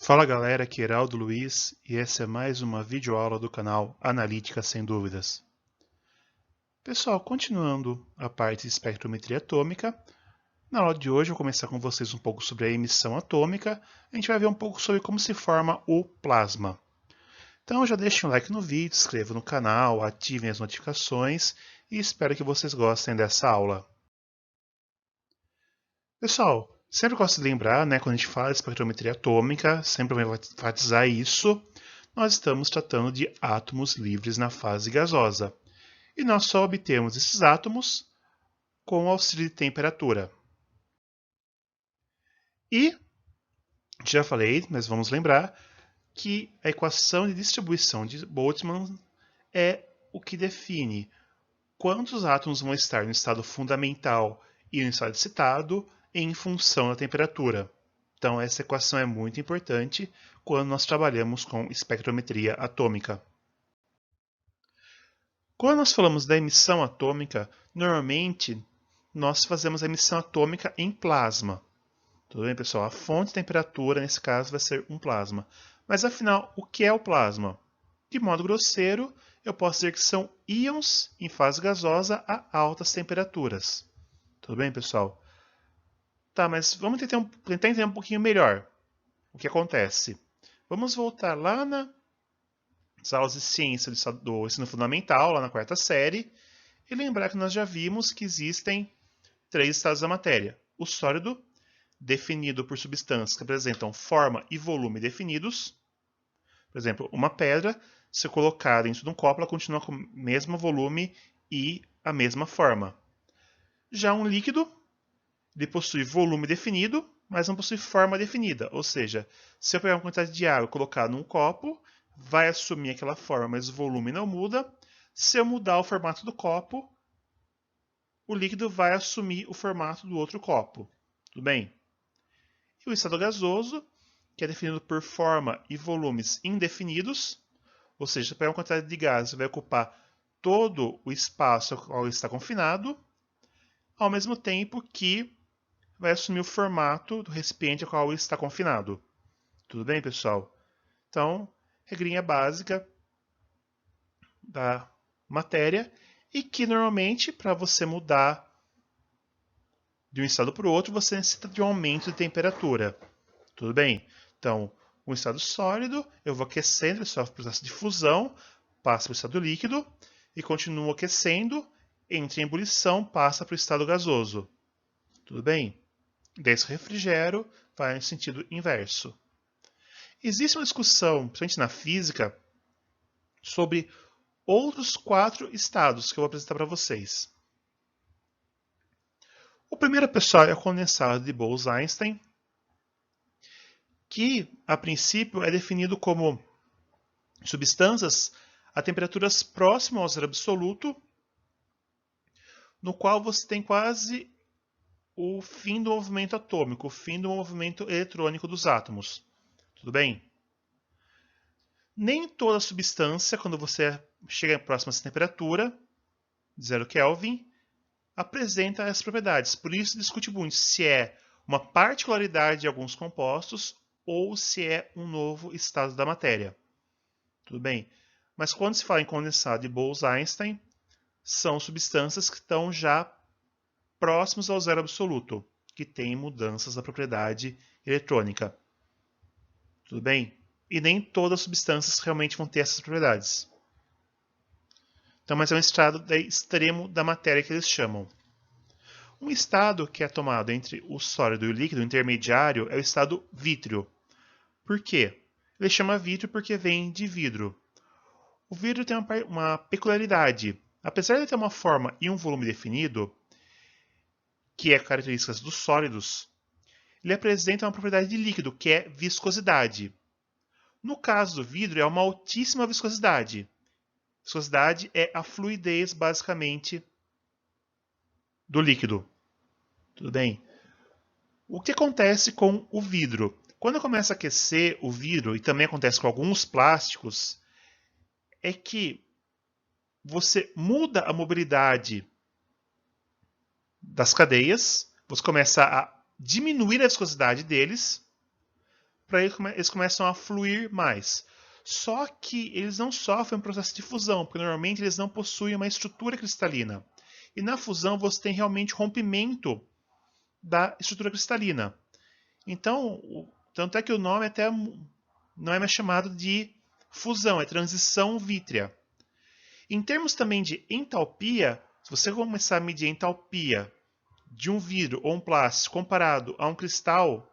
Fala galera, aqui é Heraldo Luiz e essa é mais uma videoaula do canal Analítica Sem Dúvidas. Pessoal, continuando a parte de espectrometria atômica, na aula de hoje eu vou começar com vocês um pouco sobre a emissão atômica. A gente vai ver um pouco sobre como se forma o plasma. Então já deixem um like no vídeo, se inscrevam no canal, ativem as notificações e espero que vocês gostem dessa aula. Pessoal, sempre gosto de lembrar, quando a gente fala de espectrometria atômica, sempre vou enfatizar isso, nós estamos tratando de átomos livres na fase gasosa. E nós só obtemos esses átomos com o auxílio de temperatura. E, já falei, mas vamos lembrar, que a equação de distribuição de Boltzmann é o que define quantos átomos vão estar no estado fundamental e no estado excitado em função da temperatura. Então, essa equação é muito importante quando nós trabalhamos com espectrometria atômica. Quando nós falamos da emissão atômica, normalmente nós fazemos a emissão atômica em plasma. Tudo bem, pessoal? A fonte de temperatura, nesse caso, vai ser um plasma. Mas, afinal, o que é o plasma? De modo grosseiro, eu posso dizer que são íons em fase gasosa a altas temperaturas. Tudo bem, pessoal? Tá, mas vamos tentar entender um pouquinho melhor o que acontece. Vamos voltar lá nas aulas de ciência do ensino fundamental, lá na quarta série, e lembrar que nós já vimos que existem três estados da matéria. O sólido, definido por substâncias que apresentam forma e volume definidos. Por exemplo, uma pedra, se colocar dentro de um copo, ela continua com o mesmo volume e a mesma forma. Já um líquido, ele possui volume definido, mas não possui forma definida. Ou seja, se eu pegar uma quantidade de água e colocar num copo, vai assumir aquela forma, mas o volume não muda. Se eu mudar o formato do copo, o líquido vai assumir o formato do outro copo. Tudo bem? E o estado gasoso, que é definido por forma e volumes indefinidos, ou seja, se eu pegar uma quantidade de gás, vai ocupar todo o espaço ao qual ele está confinado, ao mesmo tempo que vai assumir o formato do recipiente ao qual ele está confinado. Tudo bem, pessoal? Então, regrinha básica da matéria e que normalmente, para você mudar de um estado para o outro, você necessita de um aumento de temperatura. Tudo bem? Então, um estado sólido, eu vou aquecendo, ele sofre o processo de fusão, passa para o estado líquido e continua aquecendo, entra em ebulição, passa para o estado gasoso. Tudo bem? Desse refrigério vai no sentido inverso. Existe uma discussão, principalmente na física, sobre outros 4 estados que eu vou apresentar para vocês. O primeiro, pessoal, é o condensado de Bose-Einstein, que, a princípio, é definido como substâncias a temperaturas próximas ao zero absoluto, no qual você tem quase o fim do movimento atômico, o fim do movimento eletrônico dos átomos. Tudo bem? Nem toda substância, quando você chega próximo a essa temperatura, de 0 Kelvin, apresenta essas propriedades. Por isso, discute muito se é uma particularidade de alguns compostos ou se é um novo estado da matéria. Tudo bem? Mas quando se fala em condensado de Bose-Einstein, são substâncias que estão já próximos ao zero absoluto, que têm mudanças da propriedade eletrônica. Tudo bem? E nem todas as substâncias realmente vão ter essas propriedades. Então, mas é um estado extremo da matéria que eles chamam. Um estado que é tomado entre o sólido e o líquido, intermediário, é o estado vítreo. Por quê? Ele chama vítreo porque vem de vidro. O vidro tem uma peculiaridade. Apesar de ter uma forma e um volume definido, que é característica dos sólidos, ele apresenta uma propriedade de líquido, que é viscosidade. No caso do vidro, é uma altíssima viscosidade. Viscosidade é a fluidez, basicamente, do líquido. Tudo bem? O que acontece com o vidro? Quando começa a aquecer o vidro, e também acontece com alguns plásticos, é que você muda a mobilidade das cadeias, você começa a diminuir a viscosidade deles, para eles começam a fluir mais. Só que eles não sofrem um processo de fusão, porque normalmente eles não possuem uma estrutura cristalina. E na fusão você tem realmente rompimento da estrutura cristalina. Então, tanto é que o nome até não é mais chamado de fusão, é transição vítrea. Em termos também de entalpia, se você começar a medir a entalpia de um vidro ou um plástico comparado a um cristal,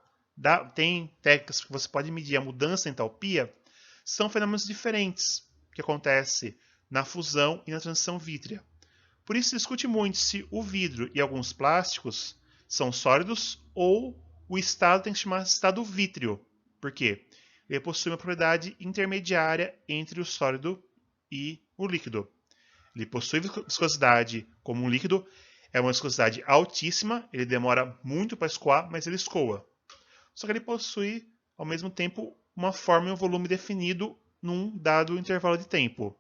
tem técnicas que você pode medir a mudança da entalpia, são fenômenos diferentes que acontecem na fusão e na transição vítrea. Por isso se discute muito se o vidro e alguns plásticos são sólidos ou o estado tem que se chamar estado vítreo. Por quê? Ele possui uma propriedade intermediária entre o sólido e o líquido. Ele possui viscosidade como um líquido, é uma viscosidade altíssima, ele demora muito para escoar, mas ele escoa. Só que ele possui, ao mesmo tempo, uma forma e um volume definido num dado intervalo de tempo.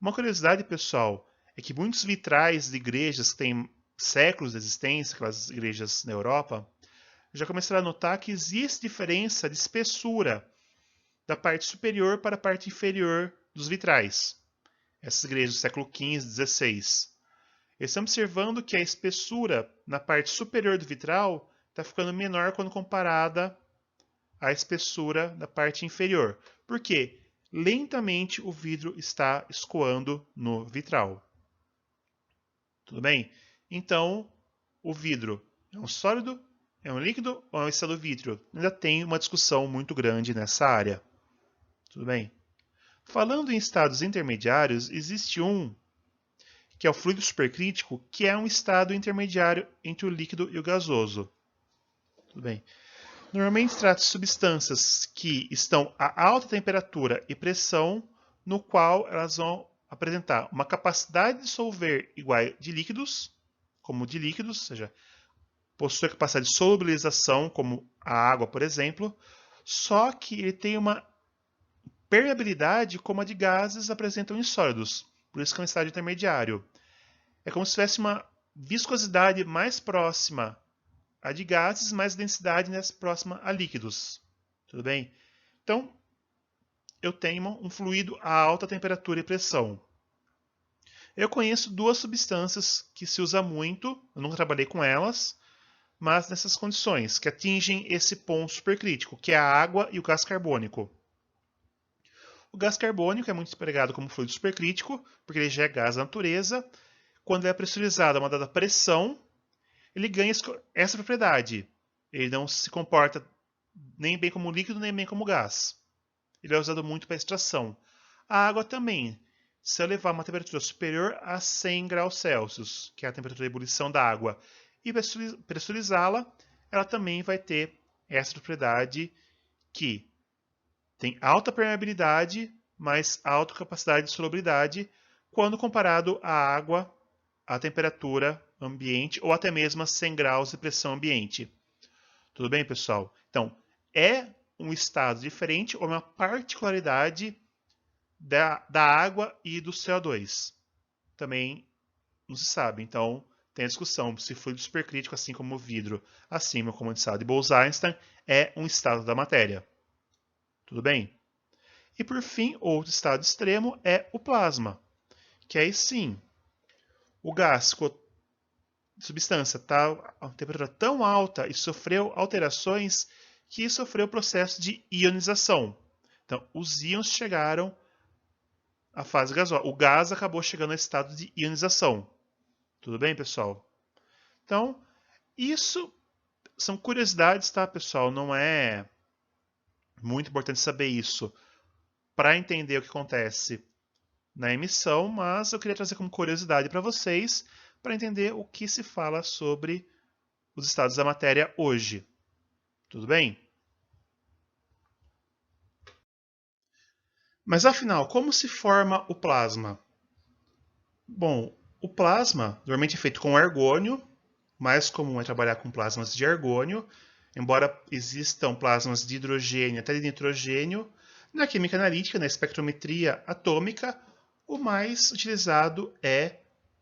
Uma curiosidade, pessoal, é que muitos vitrais de igrejas que têm séculos de existência, aquelas igrejas na Europa, já começaram a notar que existe diferença de espessura da parte superior para a parte inferior dos vitrais. Essas igrejas do século XV, XVI. Eles estão observando que a espessura na parte superior do vitral está ficando menor quando comparada à espessura da parte inferior. Por quê? Lentamente o vidro está escoando no vitral. Tudo bem? Então, o vidro é um sólido, é um líquido ou é um estado vítreo? Ainda tem uma discussão muito grande nessa área. Tudo bem? Falando em estados intermediários, existe um que é o fluido supercrítico, que é um estado intermediário entre o líquido e o gasoso. Tudo bem? Normalmente trata-se de substâncias que estão a alta temperatura e pressão, no qual elas vão apresentar uma capacidade de dissolver igual de líquidos, ou seja, possui a capacidade de solubilização, como a água, por exemplo, só que ele tem uma permeabilidade como a de gases apresentam em sólidos, por isso que é um estado intermediário. É como se tivesse uma viscosidade mais próxima a de gases, mais densidade mais próxima a líquidos. Tudo bem? Então, eu tenho um fluido a alta temperatura e pressão. Eu conheço duas substâncias que se usa muito, eu nunca trabalhei com elas, mas nessas condições, que atingem esse ponto supercrítico, que é a água e o gás carbônico. O gás carbônico é muito empregado como fluido supercrítico, porque ele já é gás da natureza. Quando ele é pressurizado a uma dada pressão, ele ganha essa propriedade. Ele não se comporta nem bem como líquido, nem bem como gás. Ele é usado muito para extração. A água também. Se eu levar uma temperatura superior a 100 graus Celsius, que é a temperatura de ebulição da água, e pressurizá-la, ela também vai ter essa propriedade que tem alta permeabilidade, mas alta capacidade de solubilidade, quando comparado à água a temperatura ambiente ou até mesmo a 100 graus de pressão ambiente. Tudo bem, pessoal? Então, é um estado diferente ou uma particularidade da água e do CO2. Também não se sabe. Então, tem a discussão se fluido supercrítico, assim como o vidro, acima como o estado de Bose-Einstein, é um estado da matéria. Tudo bem? E por fim, outro estado extremo é o plasma, que aí sim, o gás, a substância está a uma temperatura tão alta e sofreu alterações que sofreu o processo de ionização. Então, os íons chegaram à fase gasosa. O gás acabou chegando ao estado de ionização. Tudo bem, pessoal? Então, isso são curiosidades, tá, pessoal? Não é muito importante saber isso para entender o que acontece na emissão, mas eu queria trazer como curiosidade para vocês, para entender o que se fala sobre os estados da matéria hoje. Tudo bem? Mas afinal, como se forma o plasma? Bom, o plasma normalmente é feito com argônio, mais comum é trabalhar com plasmas de argônio, embora existam plasmas de hidrogênio até de nitrogênio. Na química analítica, na espectrometria atômica, o mais utilizado é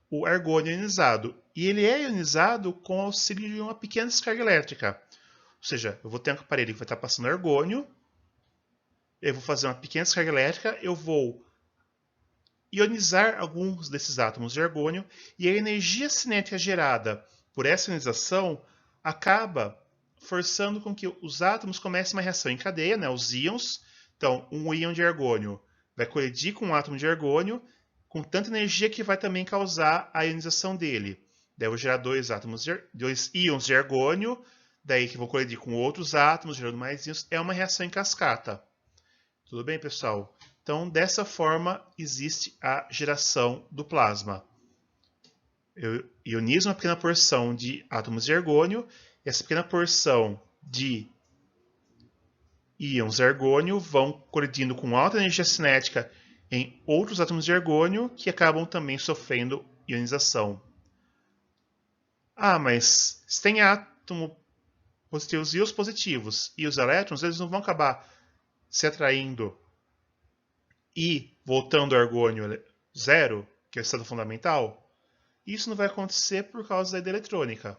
o argônio ionizado. E ele é ionizado com auxílio de uma pequena descarga elétrica. seja, eu vou ter um aparelho que vai estar passando argônio, eu vou fazer uma pequena descarga elétrica, eu vou ionizar alguns desses átomos de argônio, e a energia cinética gerada por essa ionização acaba forçando com que os átomos comecem uma reação em cadeia, né, os íons. Então, um íon de argônio vai colidir com um átomo de argônio, com tanta energia que vai também causar a ionização dele. Daí eu vou gerar dois íons de argônio, daí que vou colidir com outros átomos, gerando mais íons. É uma reação em cascata. Tudo bem, pessoal? Então, dessa forma, existe a geração do plasma. Eu ionizo uma pequena porção de átomos de argônio, e essa pequena porção de íons de argônio vão colidindo com alta energia cinética em outros átomos de argônio, que acabam também sofrendo ionização. Ah, mas se tem átomo positivos e os positivos, e os elétrons, eles não vão acabar se atraindo e voltando ao argônio zero, que é o estado fundamental? Isso não vai acontecer por causa da eletrônica.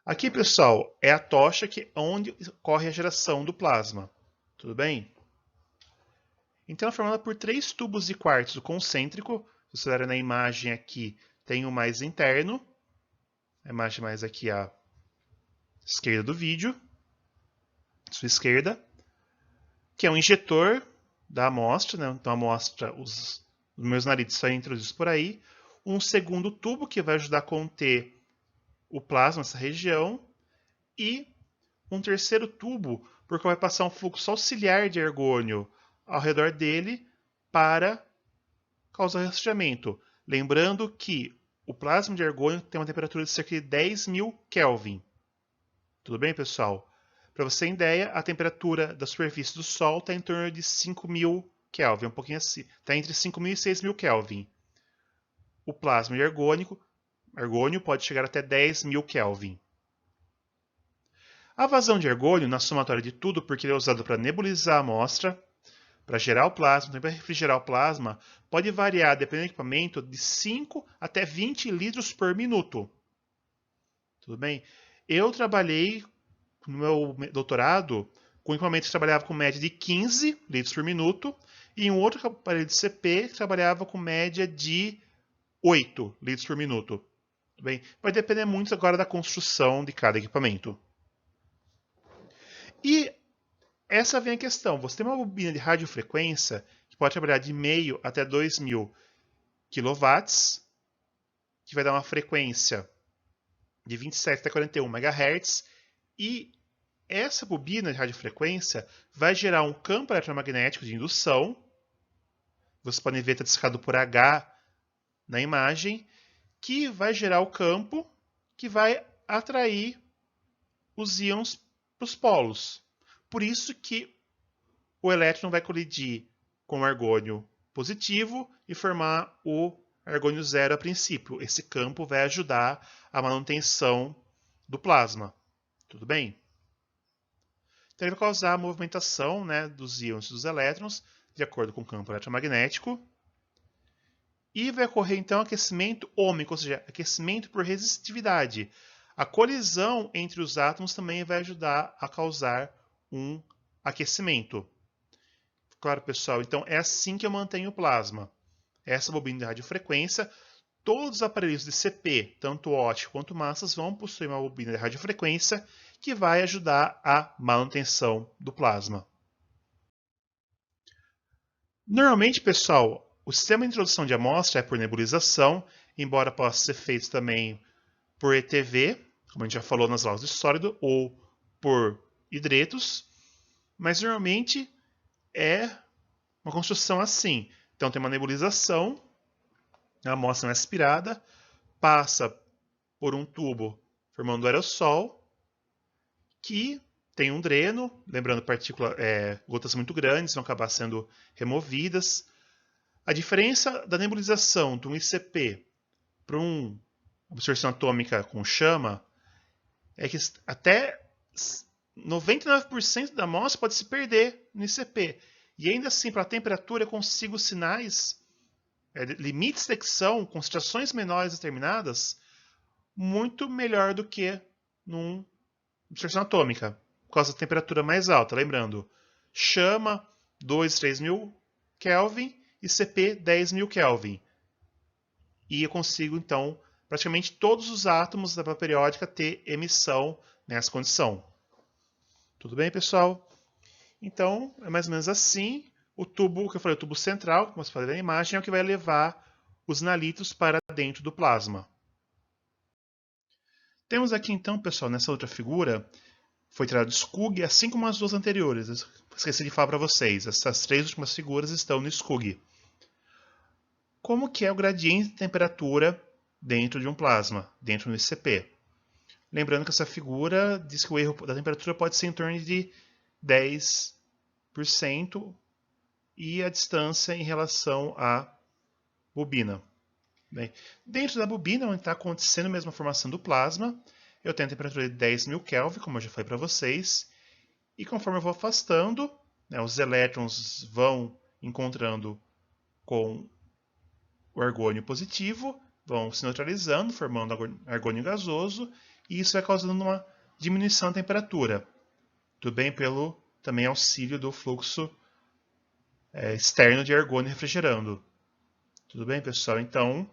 Aqui, pessoal, é a tocha onde ocorre a geração do plasma. Tudo bem? Então, é formada por 3 tubos de quartzo concêntrico. Se você olhar na imagem aqui, tem o mais interno. A imagem mais aqui à esquerda do vídeo. Sua esquerda. Que é um injetor da amostra, né? Então a amostra, os meus nariz são introduzidos por aí. Um segundo tubo que vai ajudar a conter o plasma nessa região. E um terceiro tubo, porque vai passar um fluxo auxiliar de argônio ao redor dele para causar resfriamento. Lembrando que o plasma de argônio tem uma temperatura de cerca de 10.000 Kelvin. Tudo bem, pessoal? Para você ter ideia, a temperatura da superfície do Sol está em torno de 5.000 Kelvin, um pouquinho assim, está entre 5.000 e 6.000 Kelvin. O plasma de argônio pode chegar até 10.000 Kelvin. A vazão de argônio, na somatória de tudo, porque ele é usado para nebulizar a amostra, para gerar o plasma, para refrigerar o plasma, pode variar, dependendo do equipamento, de 5 até 20 litros por minuto. Tudo bem? Eu trabalhei no meu doutorado com equipamento que trabalhava com média de 15 litros por minuto e um outro aparelho de CP que trabalhava com média de 8 litros por minuto. Tudo bem? Vai depender muito agora da construção de cada equipamento. E essa vem a questão. Você tem uma bobina de radiofrequência que pode trabalhar de 0,5 até 2.000 kW, que vai dar uma frequência de 27 até 41 MHz, e essa bobina de radiofrequência vai gerar um campo eletromagnético de indução. Vocês podem ver, está destacado por H na imagem, que vai gerar o campo que vai atrair os íons para os polos. Por isso que o elétron vai colidir com o argônio positivo e formar o argônio zero a princípio. Esse campo vai ajudar a manutenção do plasma. Tudo bem? Então ele vai causar a movimentação, né, dos íons e dos elétrons de acordo com o campo eletromagnético. E vai ocorrer então aquecimento ômico, ou seja, aquecimento por resistividade. A colisão entre os átomos também vai ajudar a causar um aquecimento. Claro, pessoal, então é assim que eu mantenho o plasma. Essa bobina de radiofrequência, todos os aparelhos de CP, tanto óptico quanto massas, vão possuir uma bobina de radiofrequência que vai ajudar a manutenção do plasma. Normalmente, pessoal, o sistema de introdução de amostra é por nebulização, embora possa ser feito também por ETV, como a gente já falou nas aulas de sólido, ou por hidretos, mas normalmente é uma construção assim. Então tem uma nebulização, a amostra é aspirada, passa por um tubo formando um aerossol, que tem um dreno, lembrando gotas muito grandes vão acabar sendo removidas. A diferença da nebulização de um ICP para uma absorção atômica com chama é que até 99% da amostra pode se perder no ICP. E ainda assim, para a temperatura, eu consigo sinais, limites de detecção, concentrações menores determinadas, muito melhor do que num dispersão atômica, por causa da temperatura mais alta, lembrando. Chama 2, 3.000 Kelvin e CP 10.000 Kelvin. E eu consigo, então, praticamente todos os átomos da tabela periódica ter emissão nessa condição. Tudo bem, pessoal? Então, é mais ou menos assim. O tubo, que eu falei, o tubo central, como você pode ver na imagem, é o que vai levar os nalitos para dentro do plasma. Temos aqui, então, pessoal, nessa outra figura, foi tirado do SCUG, assim como as duas anteriores. Eu esqueci de falar para vocês, essas três últimas figuras estão no SCUG. Como que é o gradiente de temperatura dentro de um plasma, dentro do ICP? Lembrando que essa figura diz que o erro da temperatura pode ser em torno de 10% e a distância em relação à bobina. Bem, dentro da bobina, onde está acontecendo a mesma formação do plasma, eu tenho a temperatura de 10.000 Kelvin, como eu já falei para vocês, e conforme eu vou afastando, né, os elétrons vão encontrando com o argônio positivo, vão se neutralizando, formando argônio gasoso, e isso vai causando uma diminuição da temperatura. Tudo bem pelo também auxílio do fluxo externo de argônio refrigerando. Tudo bem, pessoal? Então,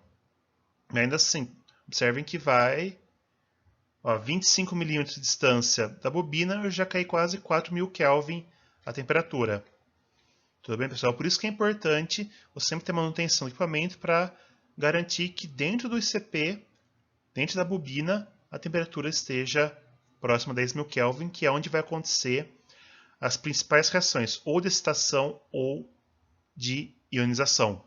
ainda assim, observem que vai 25 milímetros de distância da bobina, eu já caí quase 4.000 Kelvin a temperatura. Tudo bem, pessoal? Por isso que é importante você sempre ter manutenção do equipamento para garantir que dentro do ICP, dentro da bobina, a temperatura esteja próxima a 10.000 Kelvin, que é onde vai acontecer as principais reações, ou de excitação ou de ionização.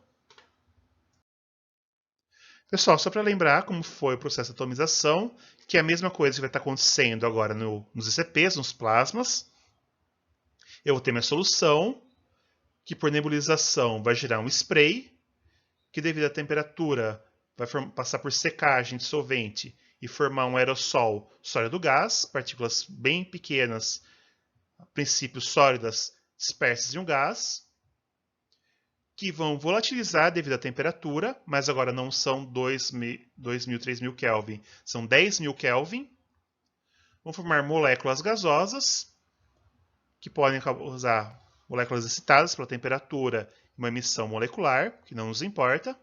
Pessoal, só para lembrar como foi o processo de atomização, que é a mesma coisa que vai estar acontecendo agora nos ICPs, nos plasmas. Eu vou ter minha solução, que por nebulização vai gerar um spray, que devido à temperatura vai passar por secagem de solvente e formar um aerossol sólido gás, partículas bem pequenas, a princípio sólidas, dispersas em um gás, que vão volatilizar devido à temperatura, mas agora não são 2.000, 3.000 Kelvin, são 10.000 Kelvin. Vão formar moléculas gasosas, que podem causar moléculas excitadas pela temperatura e uma emissão molecular, que não nos importa.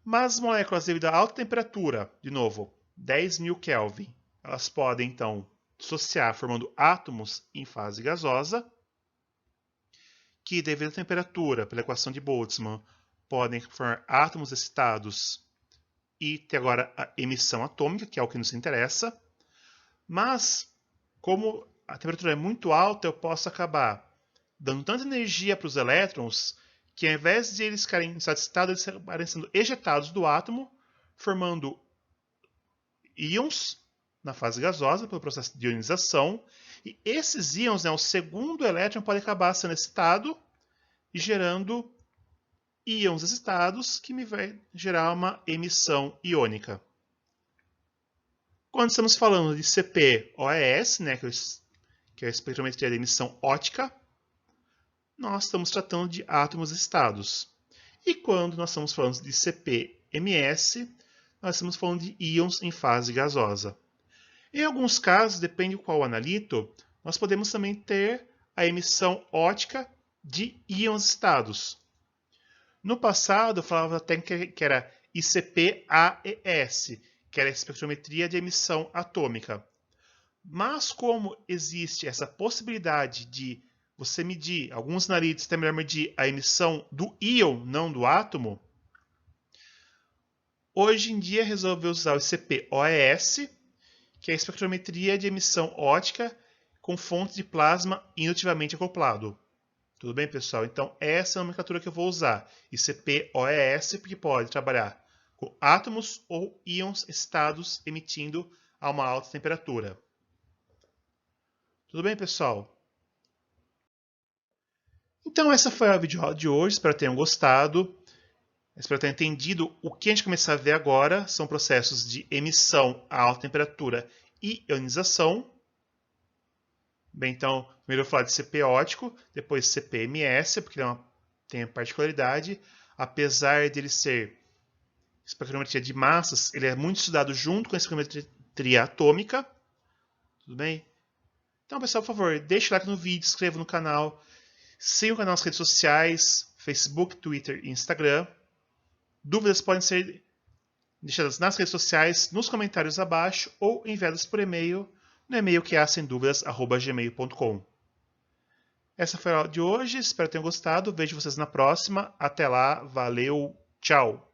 Mas as moléculas, devido à alta temperatura, de novo, 10.000 Kelvin, elas podem, então, dissociar formando átomos em fase gasosa, que, devido à temperatura, pela equação de Boltzmann, podem formar átomos excitados e ter agora a emissão atômica, que é o que nos interessa. Mas, como a temperatura é muito alta, eu posso acabar dando tanta energia para os elétrons que, ao invés de eles ficarem em estado excitado, eles acabarem sendo ejetados do átomo, formando íons na fase gasosa, pelo processo de ionização. E esses íons, o segundo elétron, pode acabar sendo excitado e gerando íons excitados, que me vai gerar uma emissão iônica. Quando estamos falando de CP-OES, que é a espectrometria de emissão óptica, nós estamos tratando de átomos excitados. E quando nós estamos falando de CP-MS, nós estamos falando de íons em fase gasosa. Em alguns casos, depende de qual analito, nós podemos também ter a emissão óptica de íons excitados. No passado, eu falava até que era ICP-AES, que era a espectrometria de emissão atômica. Mas como existe essa possibilidade de você medir, alguns naritos até melhor medir a emissão do íon, não do átomo, hoje em dia resolveu usar o ICP-OES, que é a espectrometria de emissão óptica com fonte de plasma indutivamente acoplado. Tudo bem, pessoal? Então, essa é a nomenclatura que eu vou usar. ICP-OES, porque pode trabalhar com átomos ou íons excitados emitindo a uma alta temperatura. Tudo bem, pessoal? Então, essa foi a videoaula de hoje. Espero que tenham gostado. Espero ter entendido. O que a gente começar a ver agora são processos de emissão a alta temperatura e ionização. Bem, então, primeiro eu vou falar de CP óptico, depois CP-MS, porque tem a particularidade. Apesar de ele ser espectrometria de massas, ele é muito estudado junto com a espectrometria atômica. Tudo bem? Então, pessoal, por favor, deixe o like no vídeo, se inscreva no canal, siga o canal nas redes sociais, Facebook, Twitter e Instagram. Dúvidas podem ser deixadas nas redes sociais, nos comentários abaixo ou enviadas por e-mail no e-mail que é semdúvidas@gmail.com. Essa foi a aula de hoje, espero que tenham gostado, vejo vocês na próxima. Até lá, valeu, tchau!